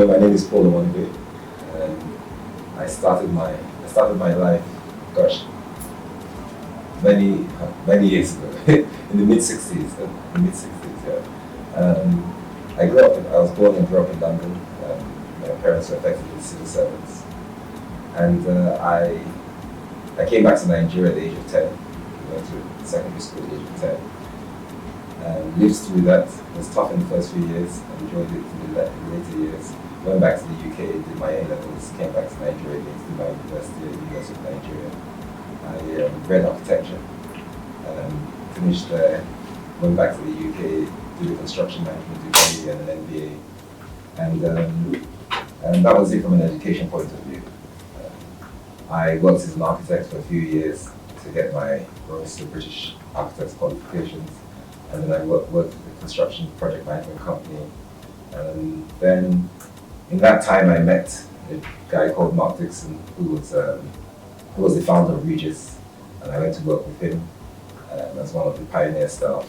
my name is Onwuanibe. Um, I started my life, gosh, many years ago, in the mid '60s. Yeah. I was born and grew up in London. My parents were effectively civil servants, and I came back to Nigeria at the age of 10. Went to secondary school at the age of 10. Lived through that. It was tough in the first few years. I enjoyed it in the later years. Went back to the UK, did my A-levels, came back to Nigeria again to do my university at the University of Nigeria. I read architecture, finished there, went back to the UK, did a construction management degree and an MBA. And that was it from an education point of view. I worked as an architect for a few years to get my rose to British Architects qualifications, and then I worked with a construction project management company. And then in that time I met a guy called Mark Dixon, who was the founder of Regis, and I went to work with him as one of the pioneer staff,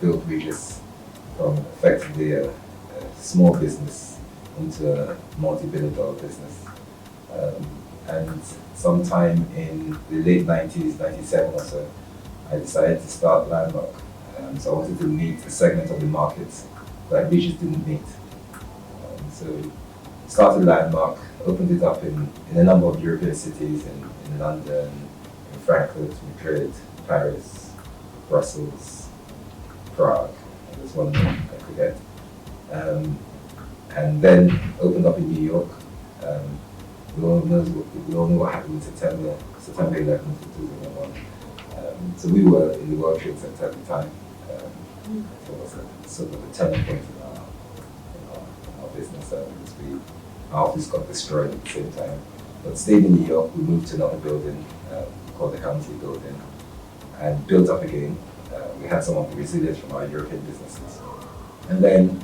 built Regis from effectively a small business into a multi-billion-dollar business. And sometime in the late 90s, 97 or so, I decided to start Landmark. So I wanted to meet a segment of the market that Regis didn't meet. So started Landmark, opened it up in a number of European cities, in London, in Frankfurt, Madrid, Paris, Brussels, Prague, and there's one more I forget. And then opened up in New York. We all know what happened in September 11th, 2001. So we were in the World Trade Center at the time. So it was a sort of a turning point in our business. Our office got destroyed at the same time. But stayed in New York. We moved to another building called the County Building and built up again. We had some of the resilience from our European businesses. And then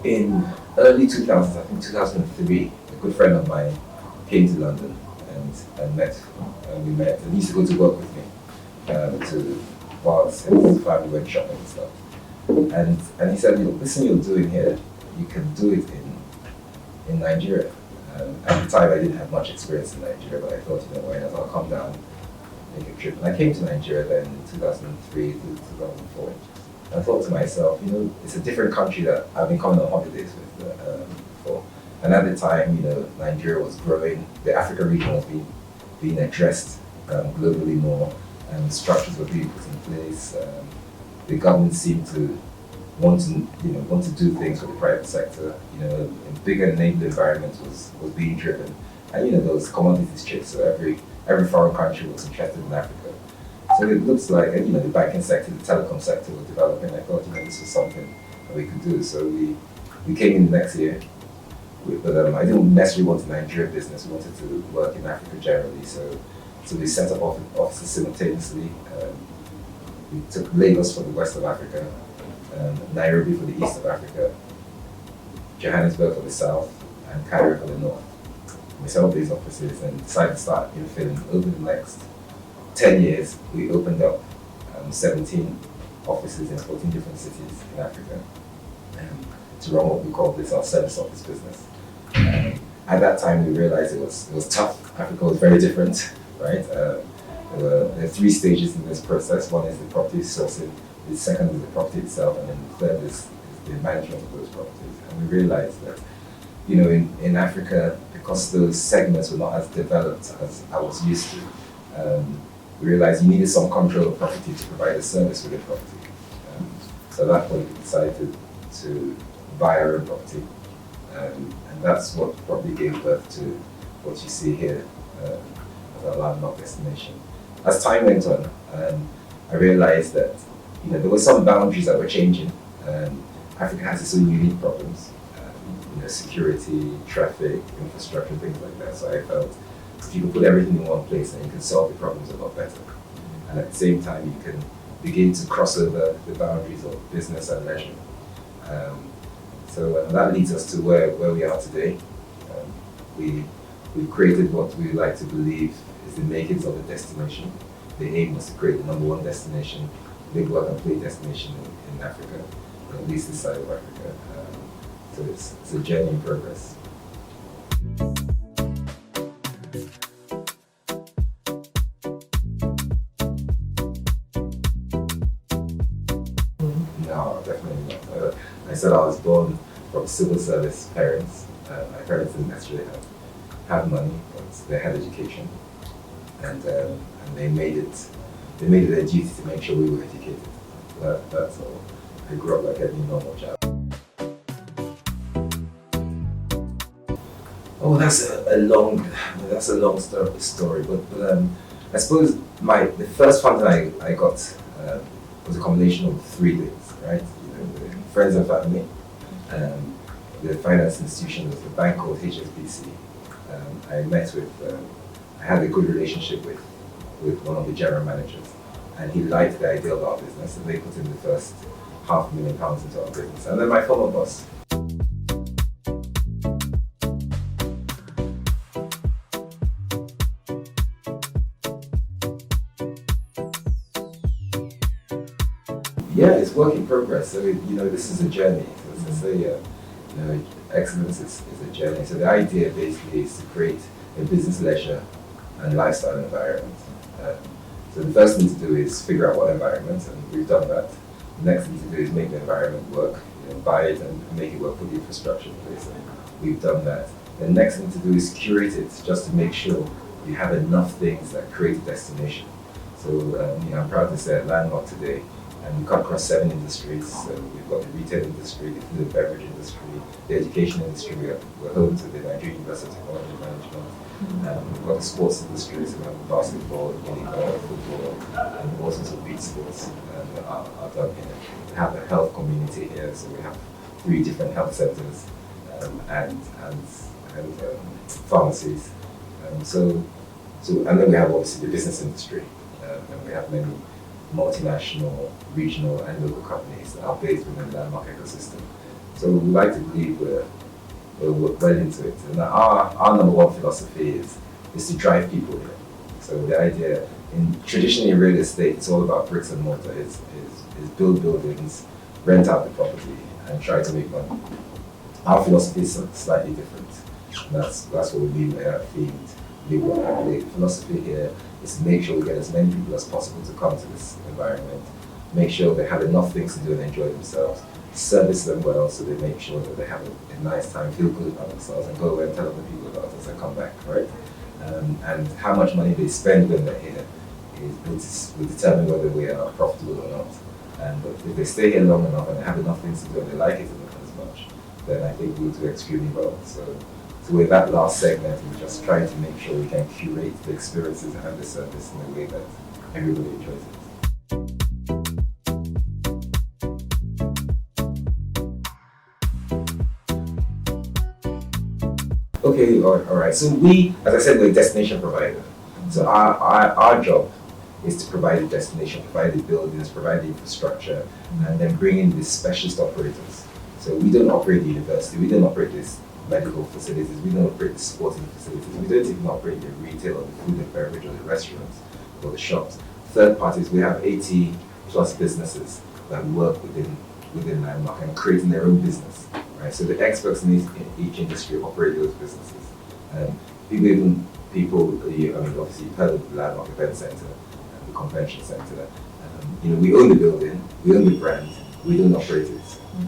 in early 2000s, I think 2003, a good friend of mine came to London and met. We met, and he used to go to work with me whilst his family went shopping and stuff. And he said, look, this thing you're doing here, you can do it in Nigeria. At the time, I didn't have much experience in Nigeria, but I thought, why not? I'll come down, make a trip. And I came to Nigeria then in 2003 to 2004. I thought to myself, it's a different country that I've been coming on holidays with before. And at the time, Nigeria was growing. The Africa region was being addressed globally more, and structures were being put in place. The government seemed to want to do things for the private sector. A bigger enabling environment was being driven, and there was commodities chips. So every foreign country was interested in Africa. So it looks like, the banking sector, the telecom sector was developing. I thought, this was something that we could do. So we came in the next year. But I didn't necessarily want a Nigeria business. We wanted to work in Africa generally. So we set up offices simultaneously. We took Lagos for the west of Africa, Nairobi for the east of Africa, Johannesburg for the south, and Cairo for the north. We set up these offices and decided to start infilling. Over the next 10 years, we opened up 17 offices in 14 different cities in Africa to run what we call our service office business. At that time, we realized it was tough. Africa was very different, right? There are 3 stages in this process. One is the property sourcing, the second is the property itself, and then the third is the management of those properties. And we realized that, in Africa, because those segments were not as developed as I was used to, we realized you needed some control of property to provide a service with the property. So at that point, we decided to buy our own property. And that's what probably gave birth to what you see here as our landmark destination. As time went on, I realized that there were some boundaries that were changing. Africa has its own unique problems, security, traffic, infrastructure, things like that. So I felt if you can put everything in one place, then you can solve the problems a lot better. And at the same time, you can begin to cross over the boundaries of business and leisure. So that leads us to where we are today. We've created what we like to believe is the makings of a destination. The aim was to create the #1 destination, big work and play destination in Africa, or at least this side of Africa. So it's a journey in progress. No, definitely not. I said I was born from civil service parents. My parents didn't necessarily have money, but they had education, and they made it their duty to make sure we were educated. That's all. I grew up like any normal child. Oh, that's a long story. But I suppose the first funding I got was a combination of three things, right? The friends and family, the finance institution was the bank called HSBC. I had a good relationship with one of the general managers, and he liked the idea of our business, and they put in the first £500,000 into our business. And then my former boss. Yeah, it's work in progress. So this is a journey. So as I say, excellence is a journey. So the idea basically is to create a business, leisure, and lifestyle environment. So the first thing to do is figure out what environment, and we've done that. The next thing to do is make the environment work, buy it and make it work, put the infrastructure in place. And we've done that. The next thing to do is curate it, just to make sure you have enough things that create a destination. So I'm proud to say at Landmark today, and we cut across 7 industries. So we've got the retail industry, the food and beverage industry, the education industry. We're home to the Nigerian University of Technology and Management. We've got the sports industry, so we have basketball, volleyball, football, and all sorts of beach sports are done here. We have a health community here, so we have 3 different health centers and pharmacies. And then we have obviously the business industry, and we have many multinational, regional, and local companies that are based within the Landmark ecosystem. So we like to believe we're well into it. And our number one philosophy is to drive people here. So the idea, traditionally in real estate, it's all about bricks and mortar. Is build buildings, rent out the property, and try to make money. Our philosophy is slightly different. And that's what we mean by our themed live well happily. The philosophy here is to make sure we get as many people as possible to come to this environment, make sure they have enough things to do and enjoy themselves, service them well so they make sure that they have a nice time, feel good about themselves, and go away and tell other people about us and come back, right? And how much money they spend when they're here will determine whether we are profitable or not. But if they stay here long enough and they have enough things to do and they like it as much, then I think we'll do extremely well. So with that last segment, we're just trying to make sure we can curate the experiences and the service in a way that everybody enjoys it. Okay, all right. So as I said, we're a destination provider. So our job is to provide a destination, provide the buildings, provide the infrastructure, and then bring in the specialist operators. So we don't operate the university, we don't operate this medical facilities, we don't operate the sporting facilities, we don't even operate the retail or the food and beverage or the restaurants or the shops. Third parties, we have 80 plus businesses that work within Landmark and creating their own business, right? So the experts in each industry operate those businesses. Obviously you've heard of the Landmark Event Center and the Convention Center. We own the building, we own the brand, we don't operate it.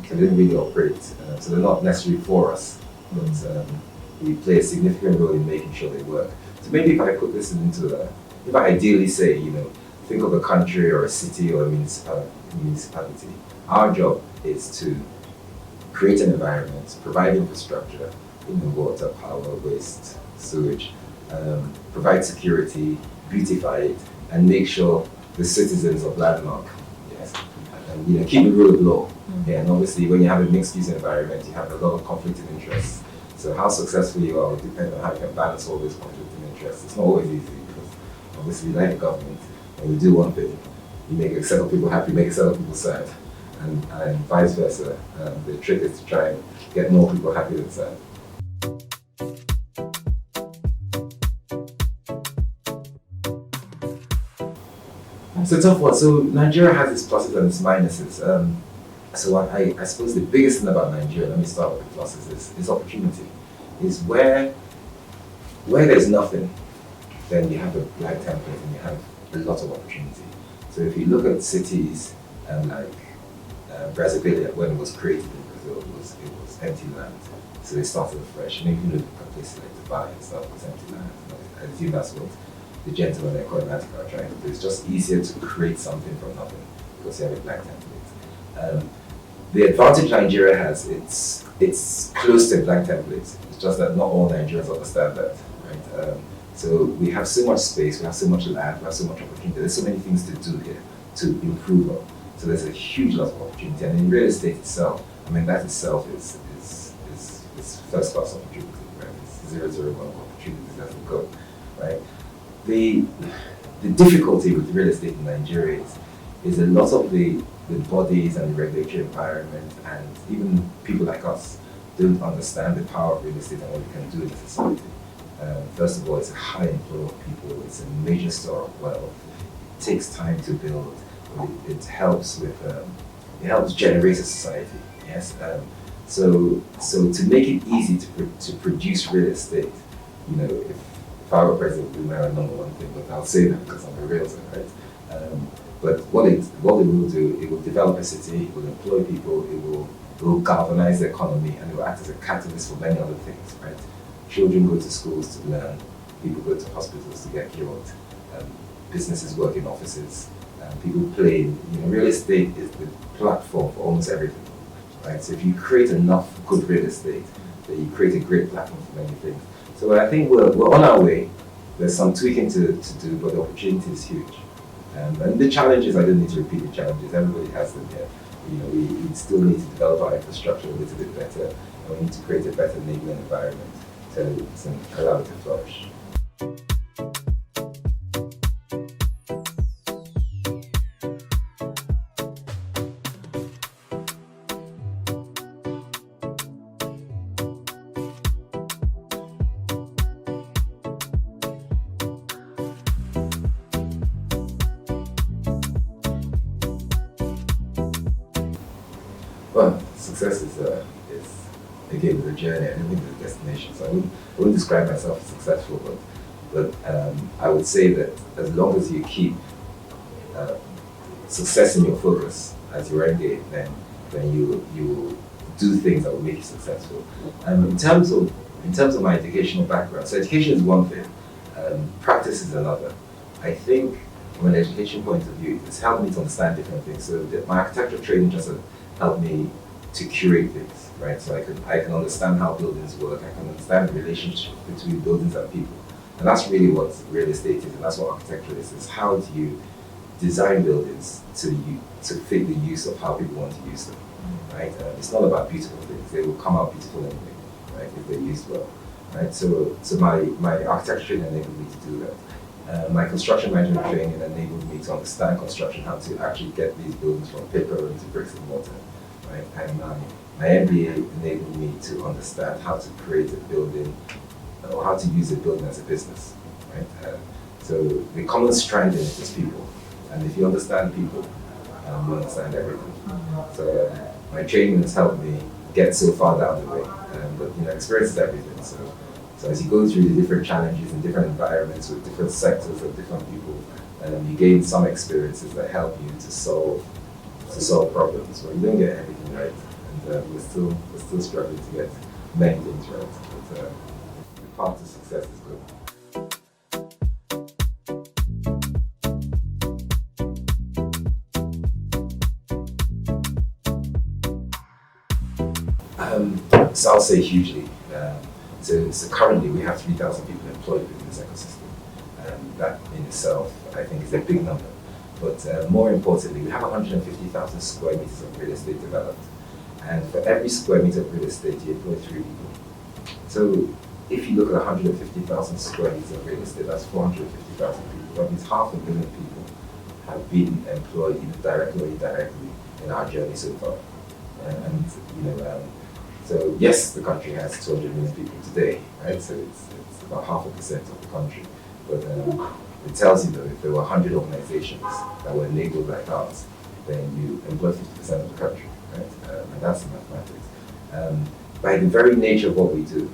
So they don't really operate, so they're not necessarily for us. But we play a significant role in making sure they work. So maybe if I put this if I ideally say, think of a country or a city or a municipality, our job is to create an environment, provide infrastructure, water, power, waste, sewage, provide security, beautify it, and make sure the citizens of Landmark, and keep the rule of law. Yeah, and obviously when you have a mixed-use environment, you have a lot of conflicting interests. So how successful you are will depend on how you can balance all those conflicting interests. It's not always easy because obviously like the government, when you do one thing, you make a set of people happy, make a set of people sad, and vice versa. The trick is to try and get more people happy than sad. It's a tough one. So Nigeria has its pluses and its minuses. So I suppose the biggest thing about Nigeria, let me start with the plus, is this, is opportunity. Is where there's nothing, then you have a black template and you have a lot of opportunity. So if you look at cities like Brasilia, when it was created in Brazil, it was empty land. So they started afresh. And if you look at places like Dubai and stuff, it's empty land. I assume that's what the gentlemen at Atlantic are trying to do. It's just easier to create something from nothing because you have a black template. The advantage Nigeria has, it's close to a blank template. It's just that not all Nigerians understand that, right? So we have so much space, we have so much land, we have so much opportunity. There's so many things to do here to improve on. So there's a huge lot of opportunity, and in real estate itself, I mean that itself is first class opportunity, right? It's 001 opportunities as we go, right? The difficulty with real estate in Nigeria is a lot of the bodies and the regulatory environment and even people like us don't understand the power of real estate and what we can do in society. First of all, it's a high inflow of people, it's a major store of wealth, it takes time to build, it helps with, it helps generate a society, yes? So to make it easy to produce real estate, you know, if I were president, we would have number one thing, but I'll say that because I'm a realtor, right? But what it will do, it will develop a city, it will employ people, it will galvanize the economy, and it will act as a catalyst for many other things, right? Children go to schools to learn, people go to hospitals to get cured, businesses work in offices, people play. You know, real estate is the platform for almost everything, right? So if you create enough good real estate, then you create a great platform for many things. So I think we're on our way. There's some tweaking to do, but the opportunity is huge. And the challenges, I don't need to repeat the challenges, everybody has them here. You know, we still need to develop our infrastructure a little bit better, and we need to create a better enabling environment to allow it to flourish. Well, success is again the journey. I don't think the destination. So I wouldn't describe myself as successful, but I would say that as long as you keep success in your focus as your end game, then you will do things that will make you successful. In terms of my educational background, so education is one thing, practice is another. I think from an education point of view, it's helped me to understand different things. So my architecture training just helped me to curate things, right? So I can understand how buildings work, I can understand the relationship between buildings and people. And that's really what real estate is, and that's what architecture is how do you design buildings to fit the use of how people want to use them, right? It's not about beautiful things, they will come out beautiful anyway, right, if they're used well, right? So my architecture training enabled me to do that. My construction management training enabled me to understand construction, how to actually get these buildings from paper into bricks and mortar. Right? And my MBA enabled me to understand how to create a building or how to use a building as a business. Right? So the common strand in it is people. And if you understand people, you understand everything. So my training has helped me get so far down the way. But you know, experience is everything. So as you go through the different challenges in different environments with different sectors of different people, you gain some experiences that help you to solve problems. Well, you don't get everything right, and we're still struggling to get many things right. But the path to success is good. So I'll say hugely. So currently we have 3,000 people employed within this ecosystem. That in itself, I think, is a big number. But more importantly, we have 150,000 square meters of real estate developed. And for every square meter of real estate, you employ 3 people. So if you look at 150,000 square meters of real estate, that's 450,000 people. That means 500,000 people have been employed either directly or indirectly in our journey so far. And you know, so yes, the country has 200 million people today, right? So it's about 0.5% of the country. But it tells you that if there were 100 organizations that were enabled like ours, then you employ 50% of the country, right? And that's mathematics. By the very nature of what we do,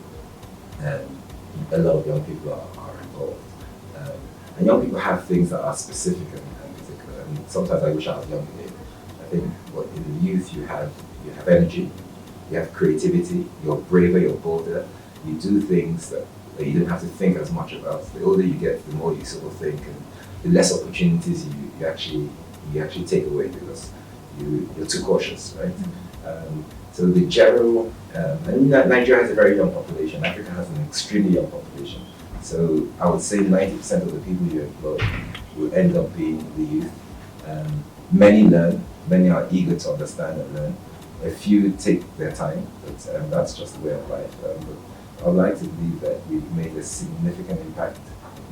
a lot of young people are involved. Um, and young people have things that are specific and particular. And sometimes I wish I was younger. I think what in the youth you have energy, you have creativity, you're braver, you're bolder, you do things that you don't have to think as much about. The older you get, the more you sort of think, and the less opportunities you actually take away because you're too cautious, right? So the general, and Nigeria has a very young population. Africa has an extremely young population. So I would say 90% of the people you employ will end up being the youth. Many learn, many are eager to understand and learn. A few take their time, but that's just the way of life. But I would like to believe that we've made a significant impact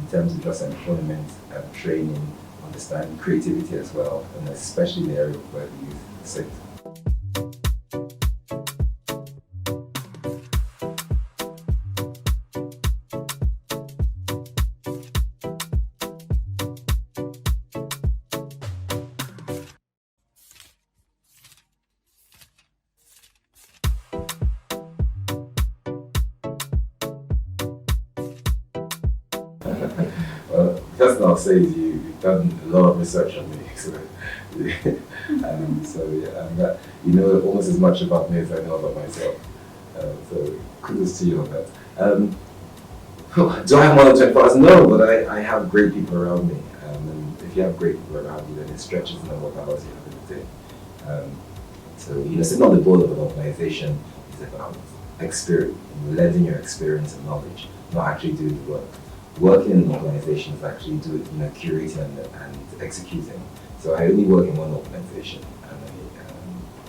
in terms of just employment and training, understanding creativity as well, and especially in the area where the youth sit. Well, first thing I'll say is you've done a lot of research on me, so, that, you know almost as much about me as I know about myself. So kudos to you on that. Do I have more than 24 hours? No, but I have great people around me. And if you have great people around you, then it stretches the number of hours you have in a day. So sitting on the board of an organization is about experience, lending your experience and knowledge, not actually doing the work. Working in an organization is actually curating and executing. So I only work in one organization,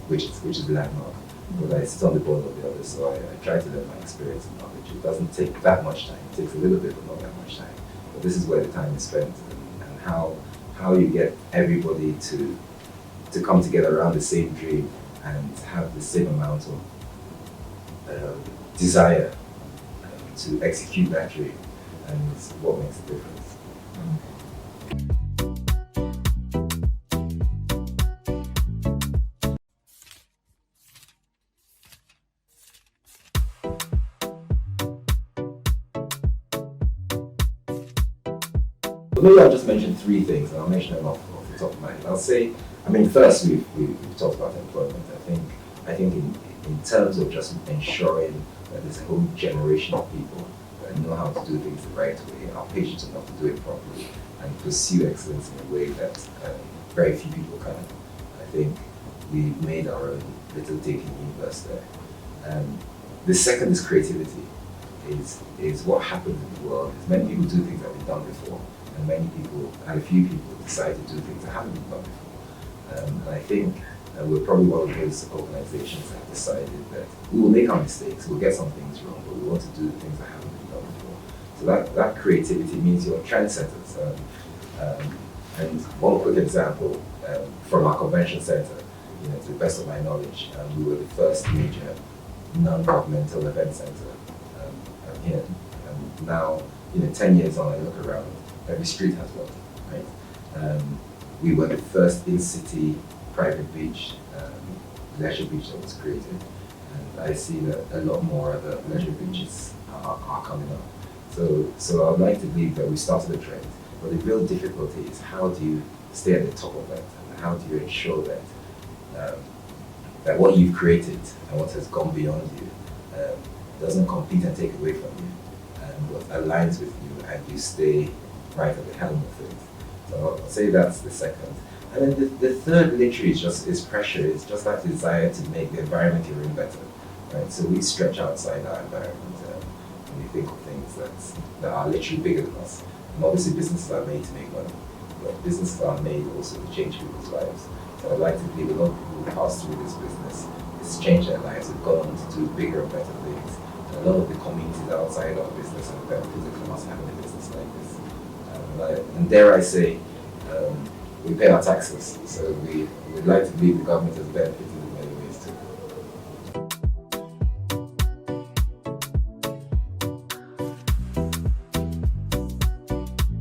which is Landmark, but I sit on the board of the others. So I try to learn my experience and knowledge. It doesn't take that much time. It takes a little bit, but not that much time. But this is where the time is spent, and how you get everybody to come together around the same dream and have the same amount of desire to execute that dream. And it's what makes the difference. Maybe I'll just mention three things, and I'll mention them off the top of my head. I'll say, first we've talked about employment. I think in terms of just ensuring that there's a whole generation of people that know how to do things the right way, are patient enough to do it properly, and pursue excellence in a way that very few people can. I think we made our own little dig in the universe there. The second is creativity. Is what happens in the world. Is many people do things that have been done before, and a few people decide to do things that haven't been done before. And I think we're probably one of those organizations that have decided that we will make our mistakes, we'll get some things wrong, but we want to do the things that haven't been done before. So that creativity means you're trendsetters. And one quick example from our convention center, to the best of my knowledge, we were the first major non-governmental event center here. And now, 10 years on, I look around, every street has one, right? We were the first in-city private beach, leisure beach that was created. And I see that a lot more other leisure beaches are coming up. So I'd like to believe that we started a trend, but the real difficulty is how do you stay at the top of that, and how do you ensure that that what you've created and what has gone beyond you doesn't compete and take away from you, but aligns with you, and you stay right at the helm of things. So I'll say that's the second. And then the third literally is pressure. It's just that desire to make the environment you're in better, right? So we stretch outside our environment and we think of things that are literally bigger than us. And obviously businesses are made to make money, but businesses are made also to change people's lives. So I'd like to believe a lot of people who pass through this business, it's changed their lives, have gone on to do bigger and better things. And a lot of the communities outside our business have benefited from us having a business like this. And dare I say, we pay our taxes, so we'd like to believe the government has benefited in many ways too.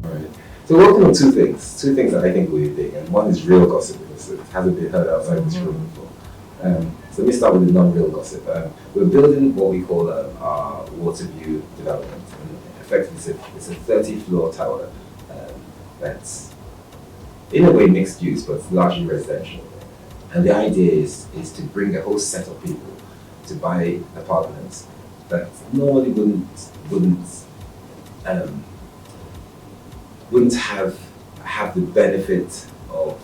Alright. So we're working on two things that I think will be big, and one is real gossip because it hasn't been heard outside this room before. So let me start with the non-real gossip. We're building what we call our Waterview development. And effectively, it's a 30-floor tower that's in a way mixed use, but largely residential. And the idea is to bring a whole set of people to buy apartments that normally wouldn't have the benefit of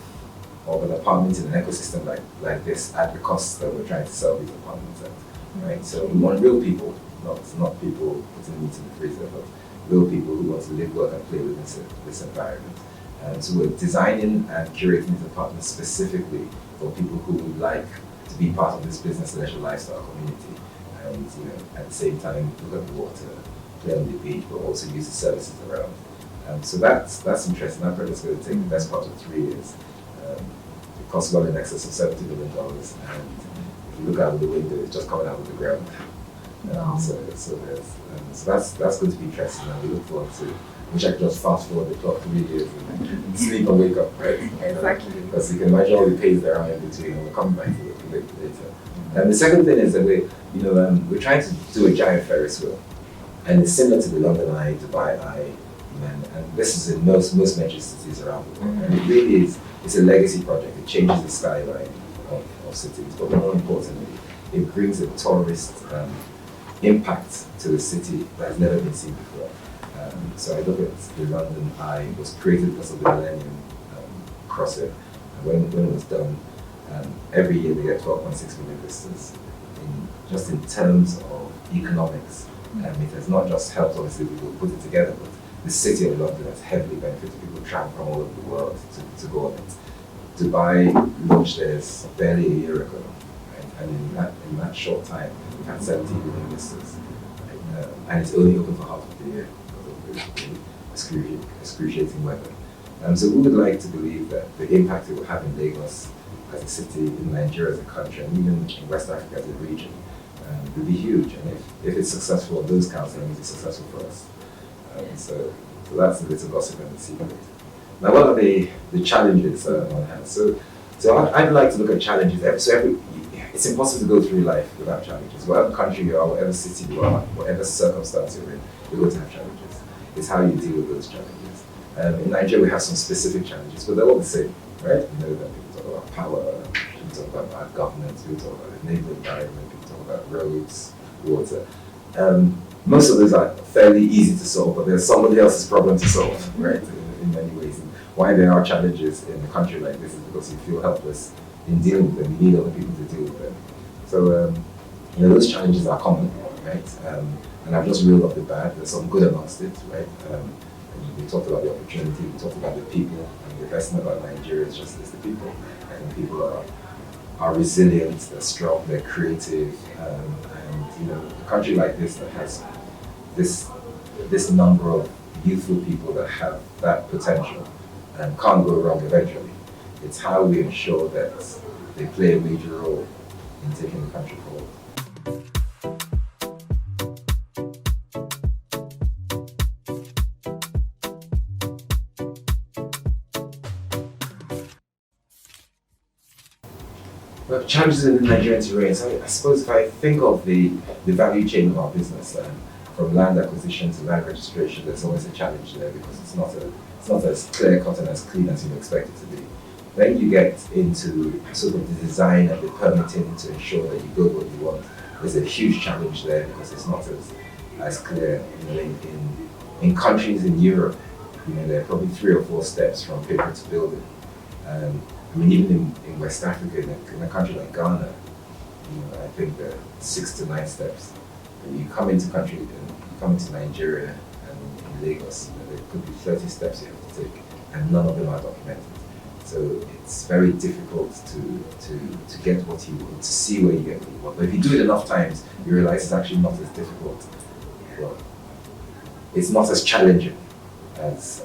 an apartment in an ecosystem like this at the cost that we're trying to sell these apartments at, right? So we want real people, not people putting meat in the freezer, but real people who want to live, work, and play within this environment. So we're designing and curating these apartments specifically for people who would like to be part of this business leisure lifestyle community, and at the same time look at the water, play on the beach, but also use the services around. So that's interesting. That project's going to take the best part of 3 years. It costs well in excess of $70 million, and if you look out of the window, it's just coming out of the ground. So that's going to be interesting, and we look forward to. Wish I could just fast forward the clock 3 years and sleep and wake up, right? Exactly. Because you can imagine all the pains there are in between, and we'll come back to it later. And the second thing is that we're trying to do a giant Ferris wheel, and it's similar to the London Eye, Dubai Eye, and this is in most major cities around the world. And it really is. It's a legacy project. It changes the skyline of cities, but more importantly, it brings a tourist impact to the city that has never been seen before. So I look at the London Eye. It was created because of the Millennium Crossing. And when it was done, every year they get 12.6 million visitors. Just in terms of economics, it has not just helped obviously people put it together, but the city of London has heavily benefited. People travel from all over the world to go on it. Dubai launched theirs barely a year ago, right? And in that short time, we've had 17 million visitors. Right? And it's only open for half of the year because of the excruciating weather. So we would like to believe that the impact it will have in Lagos as a city, in Nigeria as a country, and even in West Africa as a region will be huge. And if it's successful on those counts, then it's successful for us. So that's a little gossip and the secret. Now, what are the challenges on hand? So I'd like to look at challenges. It's impossible to go through life without challenges. Whatever country you are, whatever city you are, whatever circumstance you're in, you're going to have challenges. It's how you deal with those challenges. In Nigeria, we have some specific challenges, but they're all the same, right? You know that people talk about power, people talk about bad governance, people talk about the neighborhood environment, people talk about roads, water. Most of those are fairly easy to solve, but there's somebody else's problem to solve, right? In many ways. And why there are challenges in a country like this is because you feel helpless in dealing with them. You need other people to deal with them. So, those challenges are common, right? And I've just reeled off the bad. There's some good amongst it, right? We talked about the opportunity. We talked about the people. And the best thing about Nigeria is the people. I think people are resilient. They're strong. They're creative. And a country like this that has this number of youthful people that have that potential and can't go wrong eventually. It's how we ensure that they play a major role in taking the country forward. Well, challenges in the Nigerian terrain. So I suppose if I think of the value chain of our business, from land acquisition to land registration, there's always a challenge there because it's not as clear cut and as clean as you expect it to be. Then you get into sort of the design and the permitting to ensure that you go what you want. There's a huge challenge there because it's not as clear. In countries in Europe, there are probably 3 or 4 steps from paper to building. Even in West Africa, in a country like Ghana, I think there are 6 to 9 steps. When you come into Nigeria and in Lagos, there could be 30 steps you have to take, and none of them are documented. So it's very difficult to get what you want, to see where you get what you want. But if you do it enough times, you realize it's actually not as difficult. Well, it's not as challenging as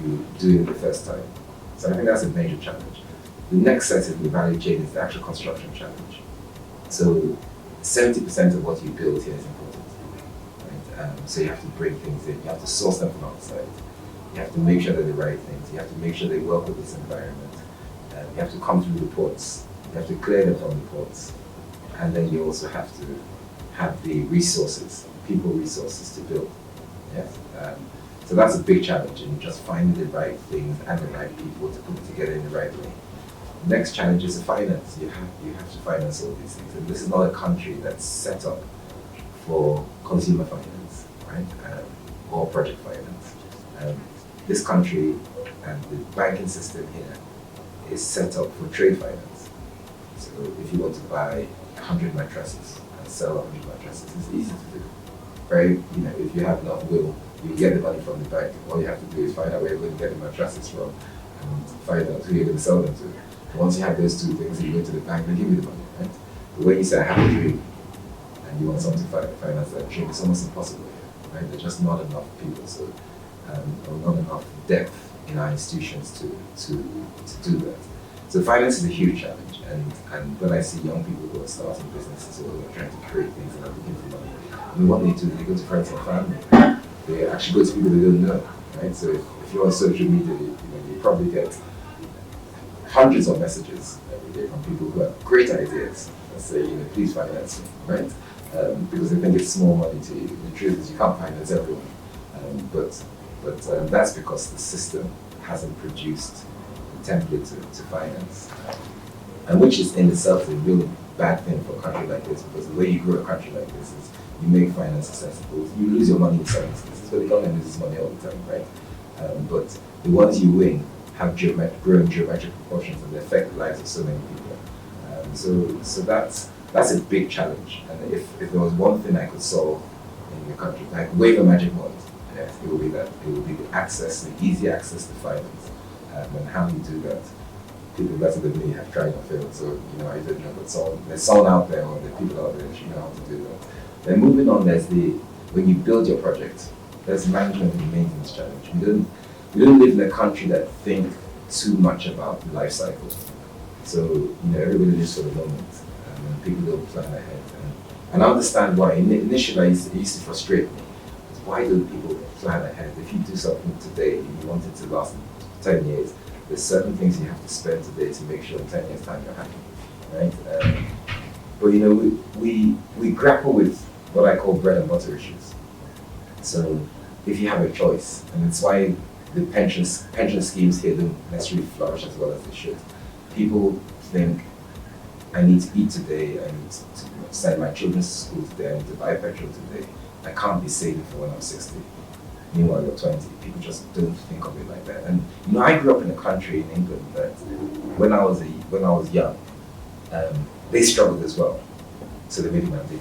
you do it the first time. So I think that's a major challenge. The next set in the value chain is the actual construction challenge. So 70% of what you build here is important. Right? So you have to bring things in, you have to source them from outside. You have to make sure they're the right things. You have to make sure they work with this environment. You have to come through the ports. You have to clear them from the ports, and then you also have to have the resources, people resources to build. Yes. So that's a big challenge in just finding the right things and the right people to put it together in the right way. Next challenge is the finance. You have to finance all these things, and this is not a country that's set up for consumer finance, right? Or project finance. This country and the banking system here is set up for trade finance. So if you want to buy 100 mattresses and sell 100 mattresses, it's easy to do. Right? If you have enough will, you get the money from the bank. All you have to do is find out where you're going to get the mattresses from and find out who you're going to sell them to. And once you have those two things, you go to the bank, they give you the money, right? But when you say I have a dream and you want someone to finance that dream, it's almost impossible here, right? There's just not enough people, or not enough depth in our institutions to do that. So finance is a huge challenge, and when I see young people who are starting businesses or who are trying to create things and are looking for money, what they do, they go to friends and family. They actually go to people they don't know, right? So if you're on social media, you probably get hundreds of messages every day from people who have great ideas and say, please finance me, right? Because they think it's small money to you. The truth is you can't finance everyone, but that's because the system hasn't produced the template to finance, and which is in itself a really bad thing for a country like this, because the way you grow a country like this is you make finance accessible. You lose your money in some instances, but the government loses money all the time, right? But the ones you win have growing geometric proportions and they affect the lives of so many people. So that's a big challenge. And if there was one thing I could solve in the country, like wave a magic wand, it would be that. It would be the easy access to finance. And how you do that, people better than me have tried and failed. So I don't know, but there's someone out there, or there are people out there that know how to do that. Then moving on, when you build your project, there's management and maintenance challenge. We don't live in a country that think too much about the life cycle. So everybody lives for the moment, and people don't plan ahead. And I understand why. Initially, it used to frustrate me. Why don't people plan ahead? If you do something today and you want it to last 10 years, there's certain things you have to spend today to make sure in 10 years' time you're happy, right? But we grapple with what I call bread and butter issues. So if you have a choice, and it's why the pension schemes here don't necessarily flourish as well as they should. People think, I need to eat today, I need to send my children to school today, I need to buy petrol today. I can't be saving for when I'm 60. Meanwhile, you're 20. People just don't think of it like that. And I grew up in a country in England that when I was young, they struggled as well. So they made it mandatory,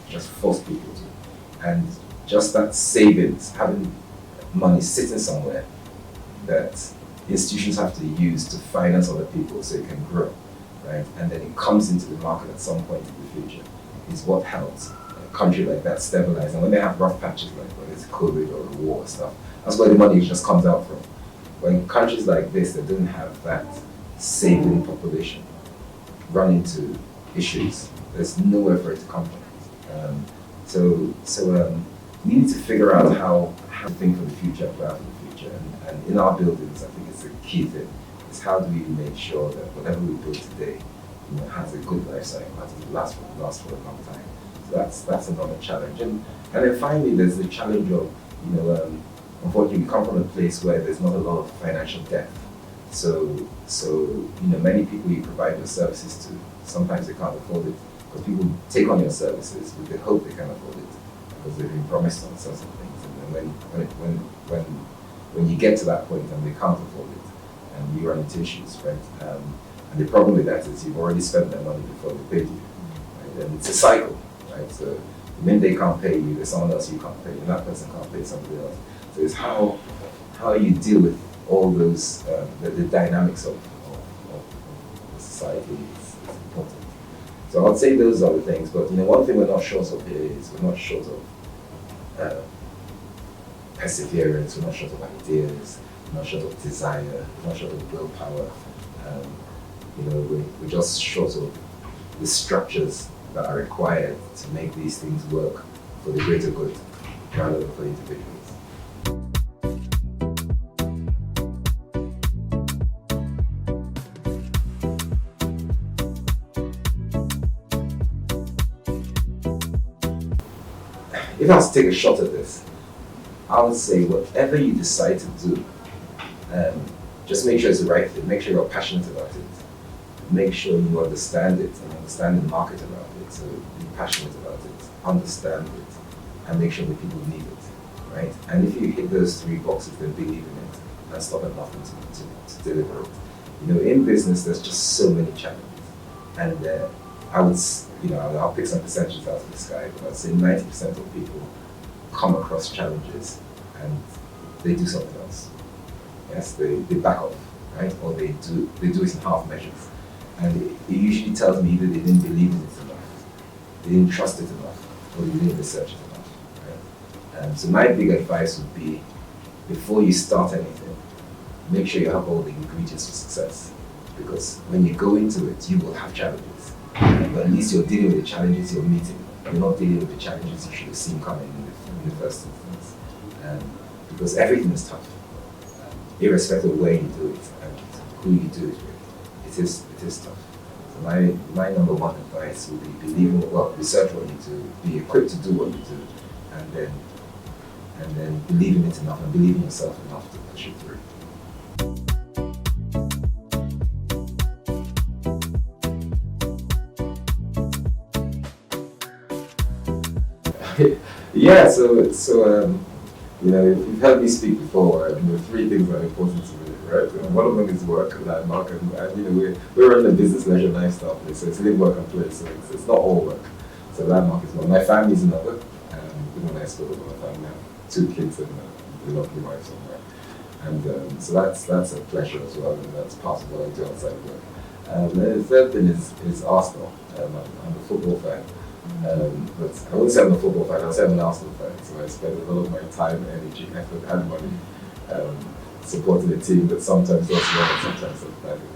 just forced people to. And just that savings, having money sitting somewhere that institutions have to use to finance other people so it can grow, right? And then it comes into the market at some point in the future is what helps a country like that stabilize. And when they have rough patches like whether it's COVID or a war or stuff, that's where the money just comes out from. When countries like this that don't have that saving population run into issues, there's nowhere for it to come from. We need to figure out how to think for the future, plan for the future. And in our buildings, I think it's a key thing, is how do we make sure that whatever we build today has a good life cycle, has to last for a long time. So that's another challenge. And then finally, there's the challenge of, unfortunately, we come from a place where there's not a lot of financial depth. So many people you provide your services to, sometimes they can't afford it, because people take on your services with the hope they can afford it, because they've been promised on certain things. And then when you get to that point and they can't afford it, and you run into issues, right? And the problem with that is you've already spent their money before they paid you, right? And it's a cycle, right? So the minute they can't pay you, there's someone else you can't pay, and that person can't pay somebody else. So it's how you deal with all those, the dynamics of the society is important. So I'd say those are the things, but one thing we're not short of here is we're not short of perseverance, we're not short of ideas, we're not short of desire, we're not short of willpower. We're just short of the structures that are required to make these things work for the greater good rather than for individuals. if I was to take a shot at this, I would say whatever you decide to do, just make sure it's the right thing. Make sure you're passionate about it. Make sure you understand it and understand the market around it. So be passionate about it, understand it, and make sure that people need it, right? And if you hit those three boxes, then believe in it and stop at nothing to deliver it. You know, in business, there's just so many challenges, and I would, I'll pick some percentages out of the sky, but I'd say 90% of people come across challenges and they do something else. Yes, they back off, right? Or they do it in half measures. And it usually tells me either they didn't believe in it enough, they didn't trust it enough, or they didn't research it enough, right? So my big advice would be, before you start anything, make sure you have all the ingredients for success. Because when you go into it, you will have challenges. But at least you're dealing with the challenges you're meeting. You're not dealing with the challenges you should have seen coming in the first instance. Because everything is tough, irrespective of where you do it and who you do it with. It is tough. So my number one advice would be research what you do, be equipped to do what you do, and then believe in it enough and believe in yourself enough to push it through. Yeah, so if you've heard me speak before, three things are important to me, right? And one of them is work, landmark, and we're in a business, leisure, lifestyle place, so it's live, work, and play, so it's not all work. So landmark is one. My family's another. When I spoke about my family, I have 2 kids and a lovely wife somewhere, and so that's a pleasure as well, and that's part of what I do outside of work. And the third thing is Arsenal. I'm a football fan. But I wouldn't say I'm a football fan, I'll say I'm an Arsenal fan. So I spend a lot of my time, energy, effort, and money supporting a team that sometimes does well and sometimes does badly.